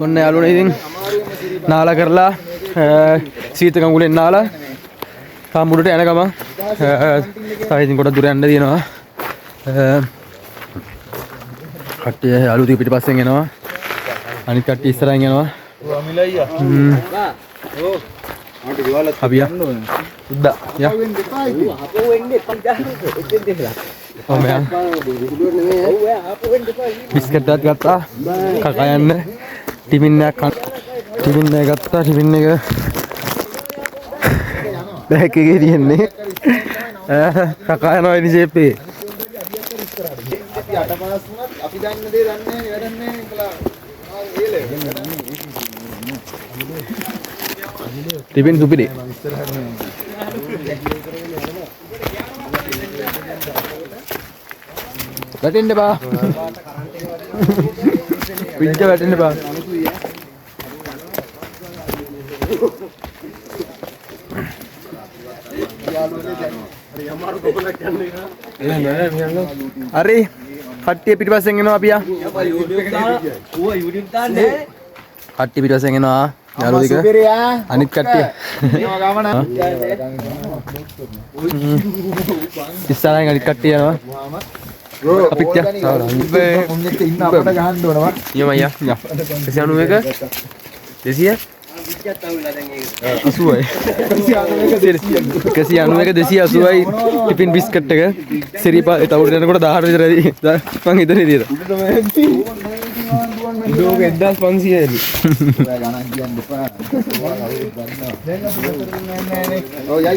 ඔන්න යාළුවනේ ඉතින් නාලා කරලා සීත කඟුලෙන් නාලා සම්මුඩට යන ගමන් තව ඉතින් කොට දුර යන්න තියෙනවා. කට්ටිය යාළුවෝ පිටිපස්සෙන් එනවා. අනිත් කට්ටිය ඉස්සරහින් යනවා. අපි යන්න ඕනේ. උද්දා. යා. අපෝ වෙන්නේ බිස්කට් එකක් ගත්තා. කකා යන්න. ටිෆින් එකක් ගත්තා. ටිෆින් එක බෑග් එකේ තියෙන්නේ. කකා යනවා ඉනිෂේපේ. අපි අටපාස් වුණත් අපි දන්න දේ දන්නේ වැඩන්නේ කියලා ටිෆින් සුපිරි. වැටෙන්න බා. පිංච වැටෙන්න බා. හරි කට්ටිය පිටිපස්සෙන් එනවා අපි යා. කට්ටිය පිටිපස්සෙන් එනවා. යාළුවෝ ටික අනිත් කට්ටිය ඉස්සරහින් අනිත් කට්ටිය යනවා. අපිත් යා මොන්නෙත් ඉන්න අපට ගහන්න ඕනවා. ඊයම අයියා 191 200 280යි ටිෆින් බිස්කට් එක සිරිපා තවුරු යනකොට 18 විතර මං හිතන්නේ දියද ඩෝග 1500 එලි ඔයා ගණන් කියන්න එපා. දැන් අපි නෑ ඔව් යයි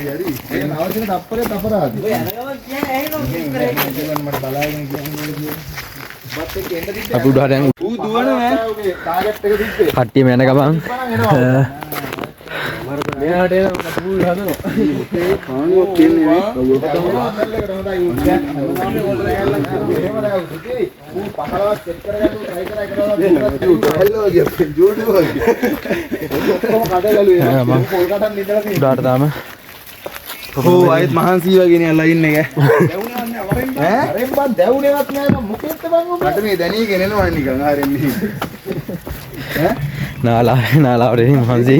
හරි අවශ්‍ය තප්පරේ තපරාදි ඔය යනගමන් කියන්නේ ඇහෙනවා මට බලාගෙන කියන්නේ අපි උඩහට යන් ඌ දුවනවා ටාගට් එක තිබ්බේ කට්ටියම යන ගමන් මෙයාට එන කපුල් හදනවා කාණුවක් කියන්නේ නේ ඌ පහලවත් සෙට් කරගන්න try කරලා හෙල්ලෝ ගියා ජෝඩු වගේ ඔක්කොම කඩගලුවේ මම පොල් කටන් ඉඳලා තියෙනවා උඩට තාම ඕ ආයෙත් මහන්සි වගේ නේ අල්ලා ඉන්නේ ඈ අරෙන් බං දැවුනේවත් නෑ මම මොකෙද්ද බං ඔබ මට මේ දැනීගෙන එනවා නිකන් ආරෙන්නේ ඈ නාලාවට මහන්සි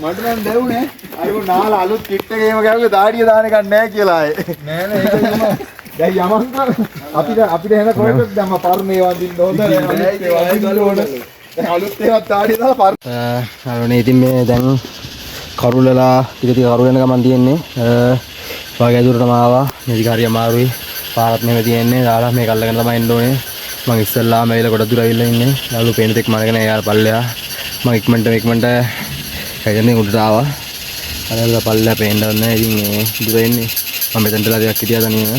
මට නම් දැවුනේ අර නාලා අලුත් කිට් එකේම ගාවේ දාඩිය දාන එකක් නෑ කියලා ආයේ නෑ ඒක තමයි දැන් යමන් අපිට එන කොහෙද දැම්ම පර්ණේ වදින්න හොඳ අලුත් ඒවත් දාඩිය දාලා පර් අරනේ ඉතින් මේ දැන් කරුලලා ටික කරුල යන ගමන් තියෙන්නේ වාගේ දුරටම ආවා මේක හරිය අමාරුයි පාරත් මෙහෙම තියෙන්නේ දාලා මේක අල්ලගෙන තමයි එන්න ඕනේ මම ඉස්සෙල්ලාම ඇවිල්ලා කොට දුර ඇවිල්ලා ඉන්නේ යාළුවෝ පේන තෙක් මනගෙන යාර පල්ලෙහා මම ඉක්මනට හැදෙන්නේ උඩට ආවා අරලා පල්ලෙහා පේන්නවත් නැහැ ඉතින් මේ දුර එන්නේ මම මෙතනටලා ටිකක් හිටියා තනියම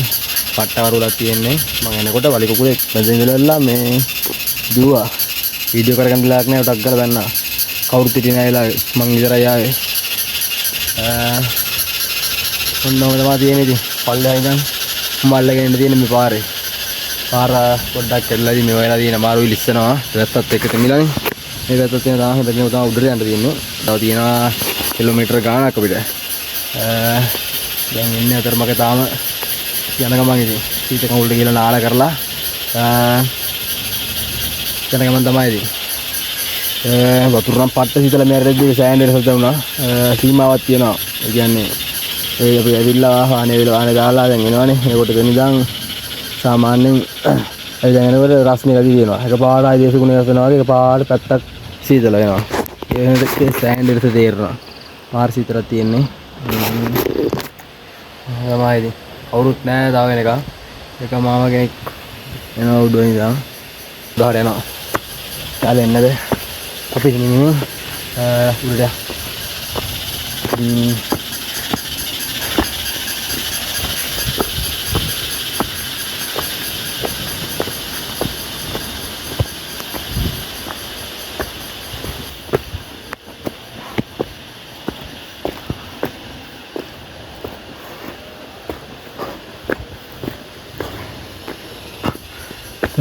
පට්ට වරුලක් තියෙන්නේ මම එනකොට වලි කුකුලේ බැඳගෙන ඉඳලා මේ දුවා වීඩියෝ කරගන්න ලාක් නැහැ ටක් ගාලා බැන්නා කවුරුත් හිටියේ නැහැ වෙලාවේ මං ඉතරයි ආවේ ඔන්නෝම තමයි තියෙන්නේ ඉතින් පල්ලෙහා ඉඳන් මල්ලගෙන ඉන්න තියෙන මේ පාර පොඩ්ඩක් කෙල්ලලා ඉතින් මේ වෙලාව තියෙන අමාරුයි ලිස්සනවා වැත්තත් එක්ක තෙමිලානේ මේ වැත්තත් තියෙන තාම හැබැයි තමයි උඩට යන්න තියෙන්නේ තව තියෙනවා කිලෝමීටර ගාණක් අපිට දැන් ඉන්නේ අතරමඟ තාම යන ගමන් ඉතින් සීත කවුල්ට ගිහලා නාලා කරලා යන ගමන් තමයි ඉතින් වතුර නම් පට්ට සීතල මැරෙද්දී සෑහෙන වෙනසක් දැනුණා සීමාවක් තියෙනවා ඒ කියන්නේ ඒ අපි ඇවිල්ලා වාහනේ දාලා දැන් එනවනේ ඒකට දෙනිදාන් සාමාන්‍යයෙන් ඒ දැන් එනකොට රස්නේ වැඩි වෙනවා එකපාරට ආයි දේශගුණය වෙනවා වගේ එකපාරට පැත්තක් සීතල වෙනවා ඒ වෙනකේ සෑහෙන වෙනස තේරෙනවා මාර සීතලක් තියෙන්නේ තමයි ඉතින් කවුරුත් නැහැ තාම වෙනකම් එක මාමා කෙනෙක් එනවා උඩින් ඉඳන් උඩට යනවා යාළ එන්නද අපි ඉන්නේ උඩට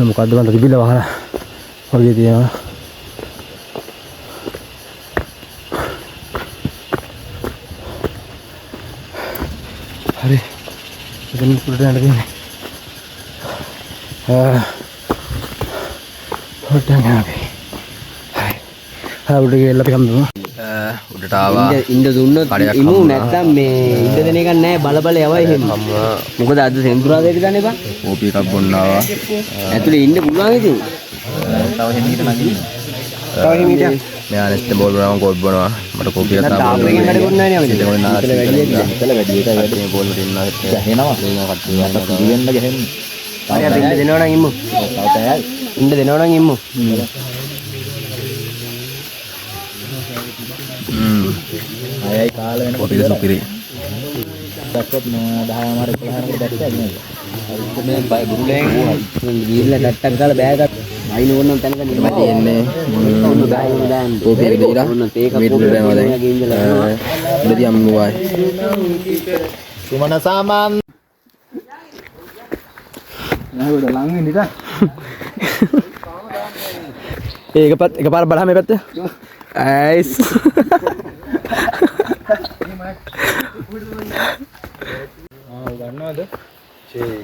මොකද්ද මන්ට තිබිලා වහලා වගේ තියෙනවා හරි එතන උඩට යන්න තියෙන්නේ උඩට යනවා. උඩට ගිහලා අපි කම්මු. උඩට ආවා. ඉන්න දුන්නොත් ඉමු නැත්තම් මේ ඉන්න දෙන එකක් නැහැ බල බල යවයි එහෙම. මොකද අද සෙන්සුරාදේට දන්නේ බං. ඕපී එකක් බොන්න ආවා. ඇතුලේ ඉන්න පුළුවන් ඉතින්. තව හිමීට නගින්න. තව හිමීට. මෙයා නෙස්ට් බෝල් වුණාම කෝප් බොනවා. මට කෝපි එකක් තාම බොන්න. තාප්පෙකින් වැඩ කරන්නේ නැහැ නේ. ඒක මොන නාස්ති වැඩි එකයි වැඩි බෝල් වලට ඉන්නවා. ගහනවා. ඒක කට්ටිය වෙන්න ගහන්නේ. ආයෙත් ඉන්න දෙනවා නම් ඉමු. ඉන්න දෙනවා නම් ඉමු. අයයි කාල වෙන කොපිද සුපිරි. දැක්කොත් 10 මාර 11 දැක්කද නේද? අර මේ බය බුරුලෙන් ගිහිල්ලා ටට්ටක් ගාලා බෑගත් වයින් ඕනනම් තැනක නිකන් තියෙන්නේ ඔන්න දාන්න දාන්න. ඕපේ දීලා ඔන්න තේක මීටර දෙනවා දැන්. ඉඳි අම්මුවයි. සුමන සාමාන් නෑවද ලං වෙන්න ඉතින්. එකපාර බලහම මේ පැත්ත. ඇයිස්. ගන්නවද? ෂේ.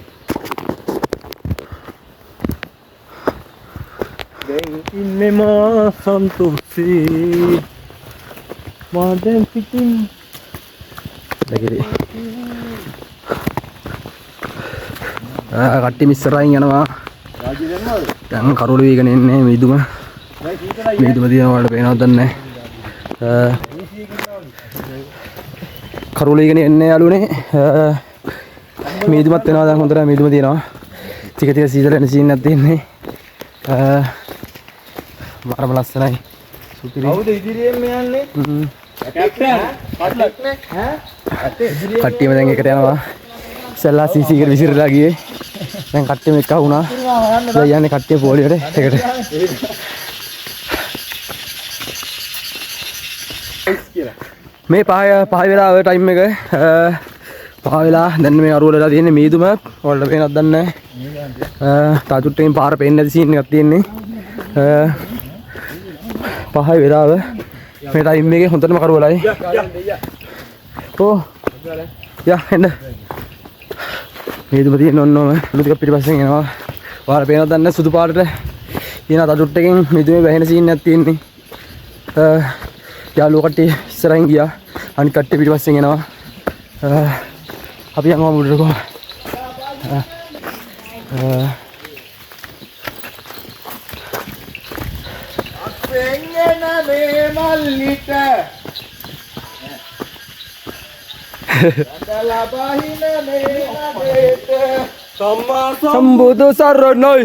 දැන් ඉන්නේ මා සන්තුෂ්ටි. මා දැන් පිටින්. දෙකේ. කට්ටි මිස්සරයින් යනවා. දැන් කරුළු වීගෙන ඉන්නේ මිදුම. මිදුම දිනවලට පේනවද නැහැ. කරුළු වීගෙන එන්නේ යාළුවනේ. මිදුමත් වෙනවා දැන් හොඳට මිදුම දිනනවා. ටික ටික සීතල එන සීන් එකක් තියෙන්නේ. මාරම ලස්සනයි. සුපිරි. කවුද ඉදිරියෙන් යන්නේ? කැප්ටන්. කඩලක් නේ. කට්ටියම දැන් එකට යනවා. ඉස්සල්ලා CC එකට විසිරලා ගියේ. දැන් කට්ටියම එක්ක වුණා. දැන් යන්නේ කට්ටිය පොලියට එකට. මේ පහ වෙලා ටයිම් එක පහ වෙලා දැන් මේ අරුවලලා තියෙන්නේ මීදුම වලට පේනවද දන්නේ නැහැ. තාචුට්ටෙන් පාර පේන්නේ නැති සීන් එකක් තියෙන්නේ. පහ වෙලාව මේ ටයිම් එකේ හොඳටම කරුවලයි. ඕ යා එන්න. මීදුම තියෙන ඔන්නෝම ලුදු ටික පිටිපස්සෙන් එනවා. ඔයාලා පේනවද දන්නේ නැහැ සුදු පාටට තියෙන තාචුට්ටෙන් මීදුමේ වැහෙන සීන් එකක් තියෙන්නේ. යාළුවෝ කට්ටිය ඉස්සරහින් ගියා. අනිත් කට්ටිය පිටිපස්සෙන් එනවා. අපි යනවා මුඩරකෝ. වෙංගෙන මේ මල්ලිට අදලා බහින මේ නඩේට සම්මා සම්බුදු සරණයි.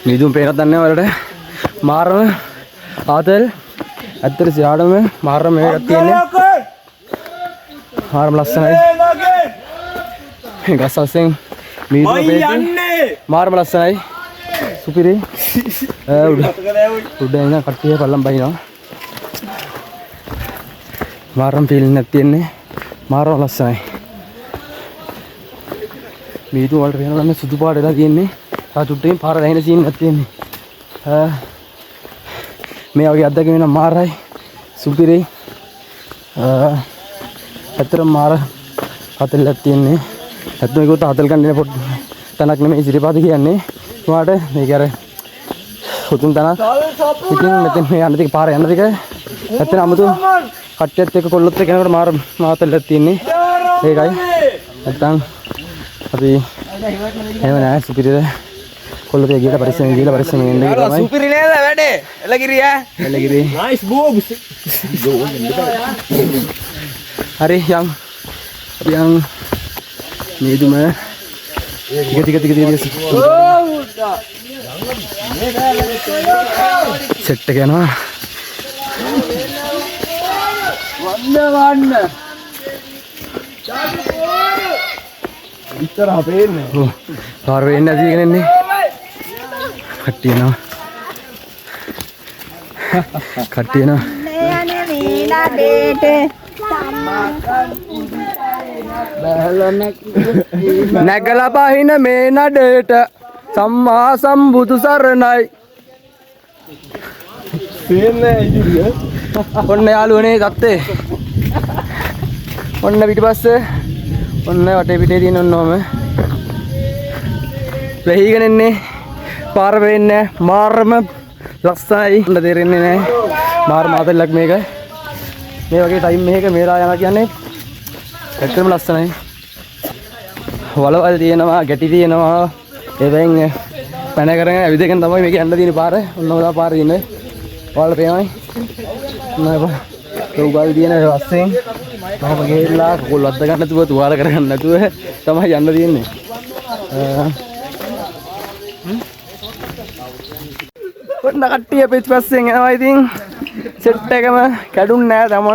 මිදුම් පේනවද දන්නේ වලට මාරම ආතල් ඇත්තට සියාඩම මාරම මේකක් තියෙන්නේ. මාරම ලස්සනයි. ගස් අස්සෙන් මිදුම පේන්නේ මාරම ලස්සනයි. සුපිරි. උඩ ඉන්න කට්ටිය පල්ලම් බහිනවා. මාරම් ෆීලින් එකක් තියෙන්නේ. මාරම ලස්සනයි. මිදුම වලට වෙනවා නම් සුදු පාට වෙලා තියෙන්නේ. තා චුට්ටකින් පාර වැහෙන සීන් එකක් තියෙන්නේ. මේ වගේ අත්දැකීම් වෙන මාරයි. සුපිරි. ඇත්තටම මාර හතල්ලක් තියෙන්නේ. ඇත්තම ඒකත් හතල් ගන්න පොඩ් තනක් නෙමෙයි සිරිපාද කියන්නේ. ඔයාට මේක අර උතුම් තනක්. ඉතින් මෙතන මේ යන්න ටික පාර යන්න ටික ඇත්තට 아무තු කට්ටියත් එක්ක කොල්ලොත් එක්ක යනකොට මාර හතල්ලක් තියෙන්නේ. ඒකයි. නැත්තම් අපි එහෙම නෑ සුපිරිද කොල්ලෝ ගිහලා පරිස්සමෙන් ගිහලා පරිස්සමෙන් එන්න කියලා තමයි. සුපිරි නේද වැඩේ? එළගිරි ඈ. එළගිරි. නයිස් බෝබ්ස්. හරි යම්. අපි යම් මේදුම ටික සෙට් එක යනවා. වන්න. ඉතරහ පේන්නේ. ඔව්. පාර වෙන්නේ නැති එකනේ ඉන්නේ. කට්ටිය යනවා. කට්ටිය යනවා. යන්නේ මේලා දෙට නැගලා පහින මේ නඩේට සම්මා සම්බුදු සරණයි. පේන්නේ ඉදිරිය. ඔන්න යාළුවනේ තත්තේ. ඔන්න පිටිපස්සේ ඔන්න වටේ පිටේ තියෙන ඔන්නෝම වෙහිගෙන එන්නේ පාර වෙන්නේ මාරම ලස්සනයි උඹ තේරෙන්නේ නැහැ මාර මාතලක් මේක මේ වගේ ටයිම් එකක මේලා යනවා කියන්නේ ඇත්තටම ලස්සනයි වලවල් තියෙනවා ගැටි තියෙනවා ඒවෙන් පැන කරගෙන ඇවිදගෙන තමයි මේක යන්න තියෙන පාර ඔන්න ඔය පාර ඉන්නේ ඔයාලට පේනවයි නේද උගල් තියෙන රස්සෙන් මම ගිහිල්ලා කකුල් වද්ද ගන්න නැතුව තුවාල කරගන්න නැතුව තමයි යන්න තියෙන්නේ ඔන්න කට්ටිය පිටිපස්සෙන් එනවා ඉතින් සෙට් එකම කැඩුන්නේ නැහැ තම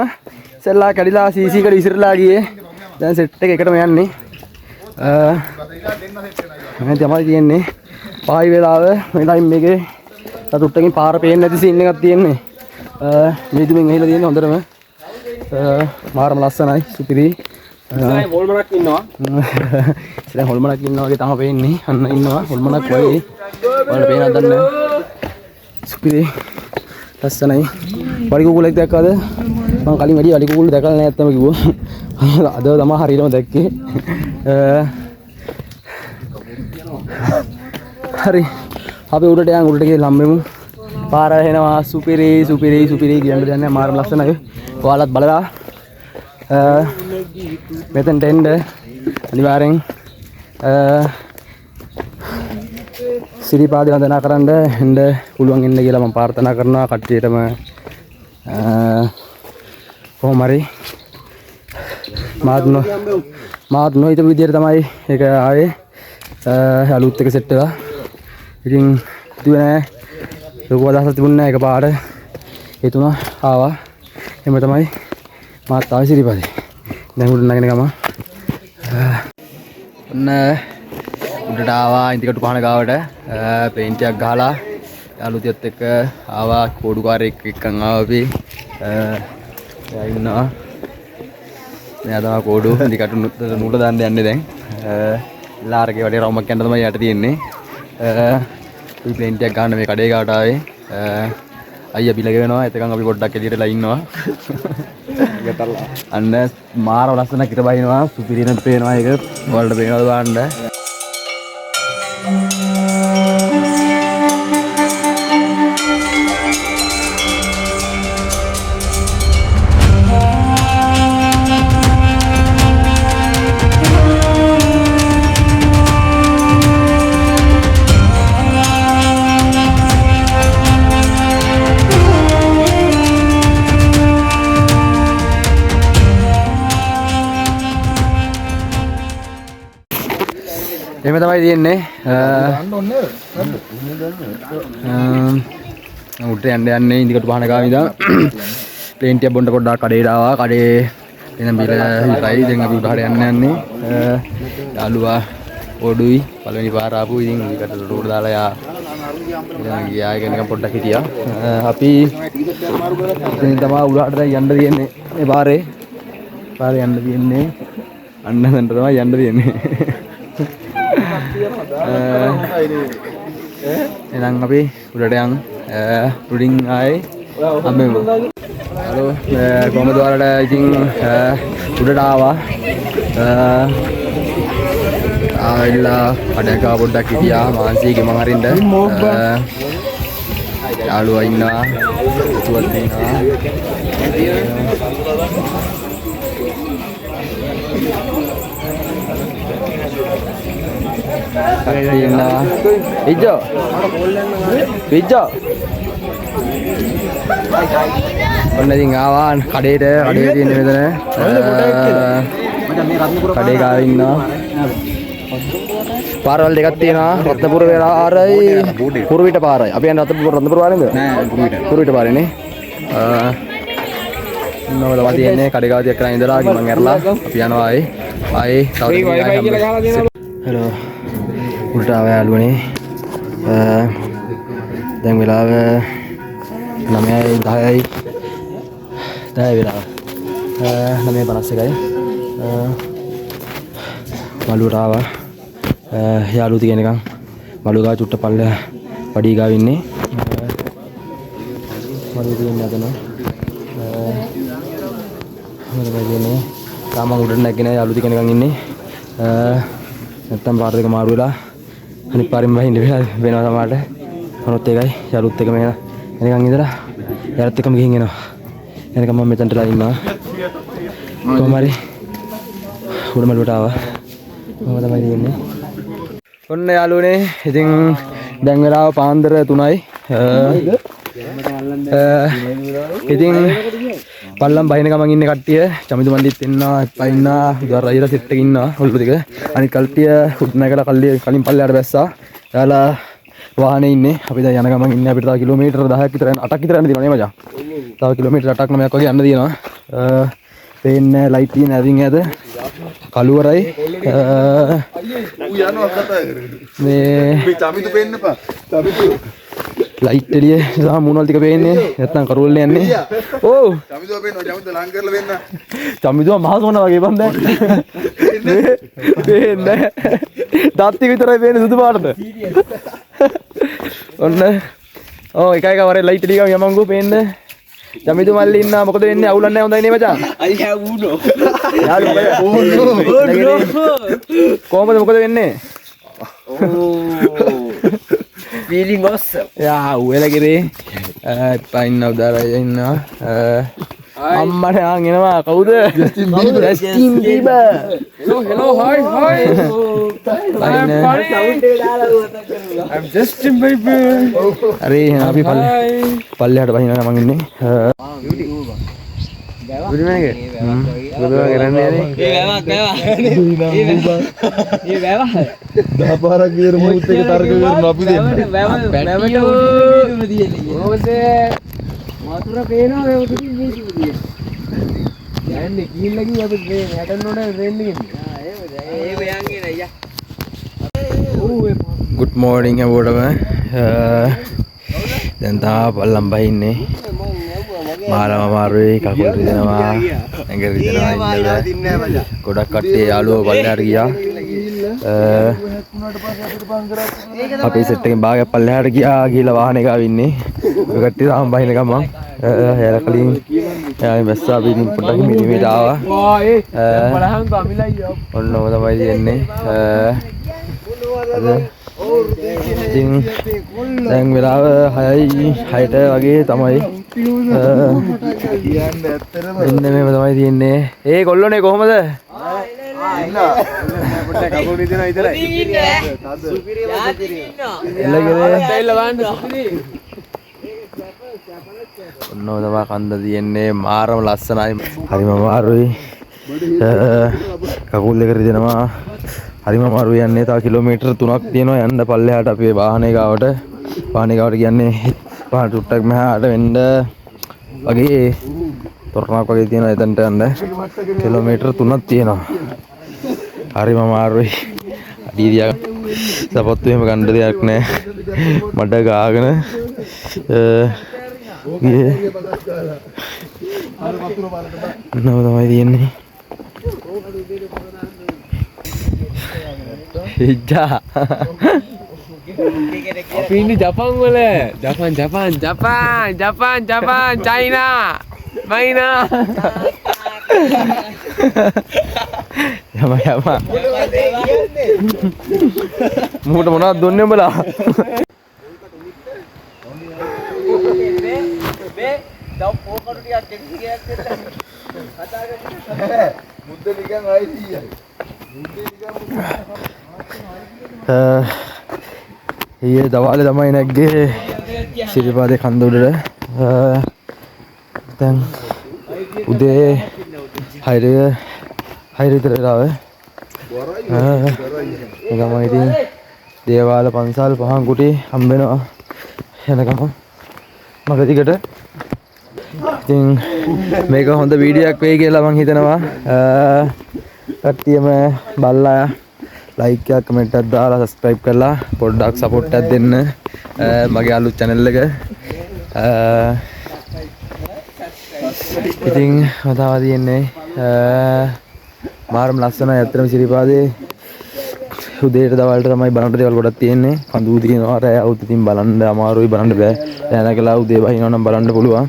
ඉස්සෙල්ලා කැඩිලා CC එකට ඉසිරලා ගියේ දැන් සෙට් එක එකටම යන්නේ මේ තමයි තියෙන්නේ පායි වෙලාව මේ ටයිම් එකේ සතුට්ටකින් පාර පේන්නේ නැති සීන් එකක් තියෙන්නේ මේදුමින් ඇහිලා තියෙන්නේ හොඳටම මාරම ලස්සනයි සුපිරි ඉස්සරහ හොල්මනක් ඉන්නවා ඉස්සරහ හොල්මනක් ඉන්නවා වගේ තමයි පේන්නේ අන්න ඉන්නවා හොල්මනක් වගේ ඔයාලට පේනවද දන්නේ සුපිරි ලස්සනයි වලි කුකුලෙක් දැක්කද මම කලින් වැඩි වලි කුකුල් දැකලා නැහැ නැත්තම කිව්වා අද තමයි හරියටම දැක්කේ හරි අපි උඩට යන් උඩට ගිහලා ලම්බෙමු පාර එනවා සුපිරි කියන්න දෙන්නේ මාරම ලස්සනයි ඔයාලත් බලලා මෙතෙන්ට එන්න අනිවාර්යෙන් සිරිපාදේ වන්දනා කරන්න එන්න පුළුවන් ඉන්න කියලා මම ප්‍රාර්ථනා කරනවා කට්ටියටම කොහොම හරි මාත් නොහිතපු විදියට තමයි ඒක ආවේ අලුත් එක සෙට් එකක් ඉතින් දුවනේ ලොකු අදහසක් තිබුණේ නැහැ එකපාරට ඒ තුන ආවා එමෙ තමයි මාත් ආවේ සිරිපාදේ දැන් උඩ නගින ගම ඔන්න උඩට ආවා ඉන්දිකටු පහන ගාවට පේන්ට් එකක් ගහලා යාළුවොත් එක්ක ආවා කෝඩුකාරයෙක් එක්කන් ආවා අපි එයා ඉන්නවා මෙයා තමයි කෝඩු ඉන්දිකටු නූල දාන්න යන්නේ දැන් ලාරගේ වටේ රවුමක් යන්න තමයි යට තියෙන්නේ අපි පේන්ට් එකක් ගන්න මේ කඩේ ගාවට ආවේ අයියා බිලග වෙනවා එතකන් අපි පොඩ්ඩක් එළියටලා ඉන්නවා අන්න මාර ලස්සනක් ඉත බහිනවා සුපිරිනෙත් පේනවා ඒක ඔයාලට පේනවද බලන්න එහෙම තමයි තියෙන්නේ උඩට යන්නේ ඉන්දිකටු පහන ගාව ඉඳන් ප්ලේන් ටියක් බොන්න පොඩ්ඩක් කඩේට ආවා කඩේ එනම් බිල ඉතයි දැන් අපි උඩට යන්නේ යාළුවා ඔඩුයි පළවෙනි පාර ආපු ඉතින් ඉකට රෝඩ් දාලා යා ඉතින් ගියා කෙනෙක් පොඩ්ඩක් හිටියා අපි ඉතින් තමයි උඩට දැන් යන්න තියෙන්නේ මේ පාරේ යන්න තියෙන්නේ අන්න දැන් තමයි යන්න තියෙන්නේ එහෙනම් අපි උඩට යන් උඩින් ආයේ හම්බෙමු. හලෝ කොහමද ඔයාලට ඉතින් උඩට ආවා. ආවිල්ලා කඩක පොඩ්ඩක් හිටියා මාන්සිගේ මං අරින්න. යාළුවා ඉන්නවා. සුවත් ඉන්නවා. Kayaknya hijau ඔන්න ඉතින් ආවා කඩේට කඩේ තියෙන මෙතන කඩේ ගාව ඉන්නවා පාරවල් දෙකක් තියෙනවා රත්නපුර පාරයි කුරුවිට පාරයි අපි යන්නේ රත්නපුර පාරේද නෑ කුරුවිට පාරේනේ නෝල වදින්නේ කඩේ ගාව තියක් කරන් ඉඳලා මම ඇරලා අපි යනවා ආයේ තව හෙලෝ උඩට ආව යාළුවනේ දැන් වෙලාව 9යි 10යි 10 වෙලාව 9:51යි මලුවට ආවා යාළුවෝ තියනකම් මලුව ගා චුට්ට පල්ල පඩි ගාව ඉන්නේ මලුව තියන්නේ අතන මොකද කියන්නේ තාම උඩට නැගින යාළුවෝ තියනකම් ඉන්නේ නැත්තම් පාර දෙක මාරු වෙලා අනිත් පාරෙන් වහින්න වෙනවා තමයි. මොනොත් ඒකයි යාළුත් එක මේ එනකන් ඉඳලා යාළුත් එක්කම ගිහින් එනවා. එනකම් මම මෙතනටලා ඉන්නවා. කොහොම හරි උඩමළුවට ආවා. මම තමයි ඉන්නේ. ඔන්න යාළුවනේ ඉතින් දැන් වෙලාව පාන්දර 3යි. ඉතින් පල්ලම් බහින ගමන් ඉන්නේ කට්ටිය චමිදු මල්ලිත් ඉන්නවා පයින්නා උදාර රජිර සෙට් එකේ ඉන්නවා ඔල්ලු ටික අනිත් කල්ටිය උඩනකට කලින් පල්ලයට බැස්සා එයාලා වාහනේ ඉන්නේ අපි දැන් යන ගමන් ඉන්නේ අපිට තව කිලෝමීටර 10ක් විතර අටක් විතර යන්න තියෙනවා නේ මචං තව කිලෝමීටර 8ක් 9ක් වගේ යන්න තියෙනවා පේන්නේ ලයිට් තියෙන ඇවින් ඇද කළුවරයි මේ චමිදු පේන්න එපා චමිදු ලයිට් එළිය සහ මූණවල ටික පේන්නේ නැත්නම් කරුවල්නේ යන්නේ ඕ චමිදුව පේනවා චමිදුව ලං කරලා වෙන්න චමිදුව මහසෝන වගේ බන් දැන් පේන්නේ දත් ටික විතරයි පේන්නේ සුදු පාටද ඔන්න ඕ එක එක වරේ ලයිට් එළිය ගම යමංගෝ පේන්නේ චමිදු මල්ලි ඉන්නා මොකද වෙන්නේ අවුලක් නැහැ හොඳයි නේ මචං අයියා ඌනෝ යාළු කොහමද මොකද වෙන්නේ feeling awesome යා උයලගිරේ පයින්න උදාරය ඉන්නවා අම්මට ආන් එනවා කවුද Justin බීබර් hello hi I'm Justin Bieber හරි එහෙනම් අපි පල්ලෙහාට බහින ගමන් ඉන්නේ බුදුමනේ බුදුමා කරන්නේ නේ ඒ වැව 10 පාරක් ගියර මුත් එක තර්ක කරනවා අපි දෙන්න වතුර පේනවා ඒ උඩින් මේක දියේ යන්නේ ගිහිල්ලා ගිහින් අපි මේ හැටන්න ඕනේ රේන් එකෙන් ඒ යන්නේ අයියා good morning හැමෝටම දැන් තා පල්ලම් බහින්නේ මාරම මාරුවේ කකුල් රිදෙනවා ඇඟ රිදෙනවා ඉන්න ගොඩක් කට්ටිය යාළුවෝ පල්ලෙහාට ගියා අපේ සෙට් එකෙන් භාගයක් පල්ලෙහාට ගිහලා වාහනේ ගාව ඉන්නේ ඔය කට්ටිය තාම බහින ගමන් එයාලා කලින් එයාලා මැස්සා අපි පොඩ්ඩක් මිලිමීට ආවා බලහන් කමිලා අයියා ඔන්න ඔය තමයි තියෙන්නේ ඉතින් දැන් වෙලාව 6ට වගේ තමයි කියන්න ඇත්තටම එන්න මේව තමයි තියෙන්නේ ඒ කොල්ලෝනේ කොහමද ඉන්න පොඩ්ඩක් කකුල් රිදෙනවා විතරයි ඔන්න ඔය තමයි කන්ද තියෙන්නේ මාරම ලස්සනයි හරිම අමාරුයි කකුල් දෙක රිදෙනවා හරිම අමාරුයි යන්නේ තව කිලෝමීටර් 3ක් තියෙනවා යන්න පල්ලෙහාට අපේ වාහනේ ගාවට කියන්නේ පාට ටුට්ටක් මෙහාට වෙන්න වගේ තොරණක් වගේ තියෙනවා එතනට යන්න කිලෝමීටර් 3ක් තියෙනවා හරිම අමාරුයි අඩිය දියා සපත්තු එහෙම ගන්න දෙයක් නැහැ මඩ ගාගෙන ගියේ නෝ තමයි තියෙන්නේ ඉජ්ජා අපි ඉන්නේ ජපාන් වල ජපාන් චයිනා මයිනා යම මූට මොනවද දුන්නේ උඹලා මුද්ද නිකන් ආයිතියි ඊයේ දවාලේ තමයි නැග්ගේ සිරිපාදේ කන්ද උඩට දැන් උදේ 6 විතර වෙලාව ගම ඉතින් දේවාල පන්සල් පහන් කුටි හම්බෙනවා යනකම මග දිගට ඉතින් මේක හොඳ වීඩියෝ එකක් වෙයි කියලා මම හිතනවා කට්ටියම බලලා ලයික් එකක් කමෙන්ට් එකක් දාලා සබ්ස්ක්‍රයිබ් කරලා පොඩ්ඩක් සපෝට් එකක් දෙන්න මගේ අලුත් channel එක ඉතින් මතවා තියෙන්නේ මාරම ලස්සනයි ඇත්තටම සිරිපාදේ උදේට දවල්ට තමයි බලන්න දේවල් ගොඩක් තියෙන්නේ කඳු තියෙනවා රෑ අවුත් ඉතින් බලන්න අමාරුයි බලන්න බෑ රෑ නැගලා උදේ වහිනවා නම් බලන්න පුළුවන්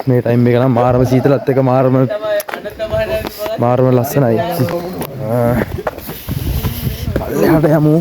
මේ ටයිම් එක නම් මාරම සීතලත් එක මාරම ලස්සනයි පල්ලෙහාට යමු.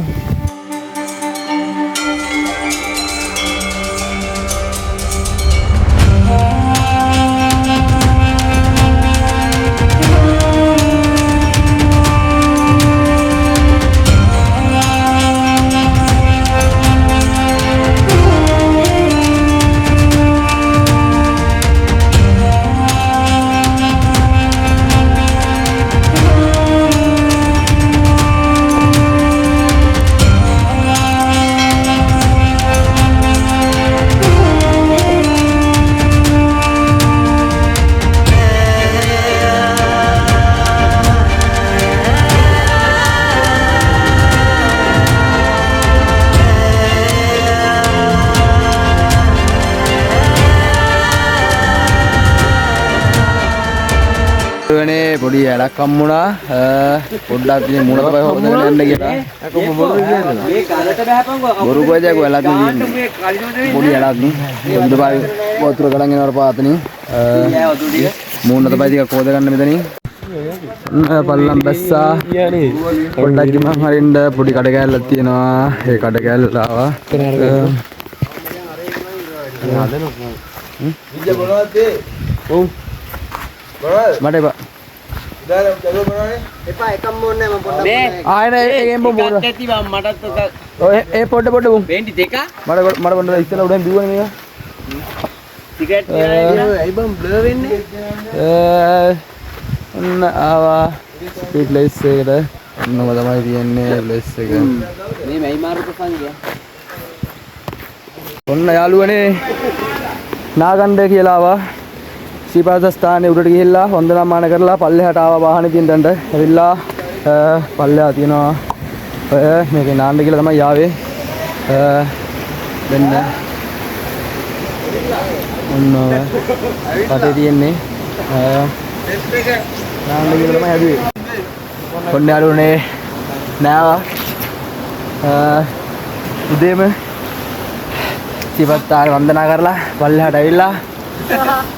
වෙනේ පොඩි ඇලක් හම්බුණා. පොඩ්ඩක් ඉතින් මුණ තමයි හොදගෙන යන්න කියලා. මේ කාලට බහපන්කෝ. බොරු කොයිදක ඇලක් නෙන්නේ. පොඩි ඇලක් නේ. දුබායි වතුර ගලන් යනවට පාතනේ. මුණ තමයි ටිකක් හොද ගන්න මෙතනින්. පල්ලම් බැස්සා. පොඩ්ඩක් ගිමන් හරින්න පොඩි කඩ කෑල්ලක් තියෙනවා. ඒ කඩ කෑල්ලට ආවා. මට එපා. එපා එකම මොන්නේ මම පොඩ්ඩක්. ආයෙ ඒකෙන් බොමු. ඇති බම් මටත් ඔය ඒ පොඩ බොමු. වෙන්ටි දෙක. මට පොඩ්ඩක් ඉස්සලා උඩෙන් බිව්වනේ මේක. ටිකට් තියලා ඇයි බම් බ්ලර් වෙන්නේ? ඔන්න ආවා ප්ලේස් එකට. ඔන්නම තමයි තියෙන්නේ ප්ලේස් එක. මේ මයි මාරුක සංගය. ඔන්න යාළුවනේ නාගණ්ඩ කියලා ආවා. සීපාද ස්ථානයේ උඩට ගිහිල්ලා වන්දනාමාන කරලා පල්ලෙහාට ආවා වාහනේ තියෙන තැනට. ඇවිල්ලා පල්ලෙහා තියෙනවා ඔය මේකේ නාන්න කියලා තමයි ආවේ. දෙන්න ඔන්න රටේ තියෙන්නේ නාන්න කියලා තමයි හැදුවේ. ඔන්න යාළුවනේ නෑවා උදේම සීපාද වන්දනා කරලා පල්ලෙහාට ඇවිල්ලා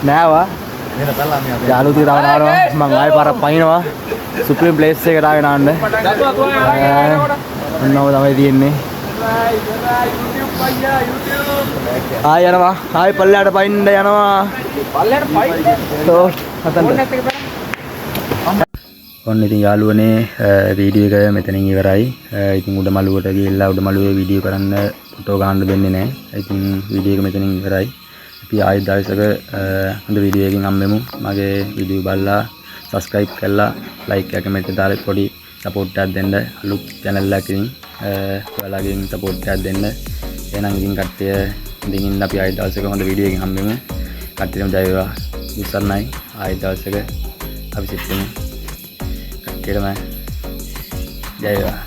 නෑවා යාළුවෝ ටික තව නානවා මං ආයෙ පාරක් පනිනවා සුප්‍රීම ප්ලේස් එකට ආගෙන ආන්න ඔන්නව තමයි තියෙන්නේ ආයෙ යනවා ආයෙ පල්ලෙහාට පනින්න යනවා ඔන්න ඉතින් යාළුවනේ වීඩියෝ එක මෙතනින් ඉවරයි. ඉතින් උඩ මළුවට ගිහිල්ලා උඩ මළුවේ වීඩියෝ කරන්න ෆොටෝ ගන්න දෙන්නේ නැහැ. ඉතින් වීඩියෝ එක මෙතනින් ඉවරයි. අපි ආයෙත් දවසක හොඳ වීඩියෝ එකකින් හම්බෙමු. මගේ වීඩියෝ බලලා subscribe කරලා like එක කමෙන්ට් දාලා පොඩි support එකක් දෙන්න. අලුත් channel එකකින් ඔයාලගෙන් support එකක් දෙන්න. එහෙනම් ඉතින් කට්ටිය ඉතින් ඉන්න අපි ආයෙත් දවසක හොඳ වීඩියෝ එකකින් හම්බෙමු. කට්ටියම ජය වේවා. ඉස්සරණයි ආයෙත් දවසක අපි සිත් වෙමු. කට්ටියටම ජය වේවා.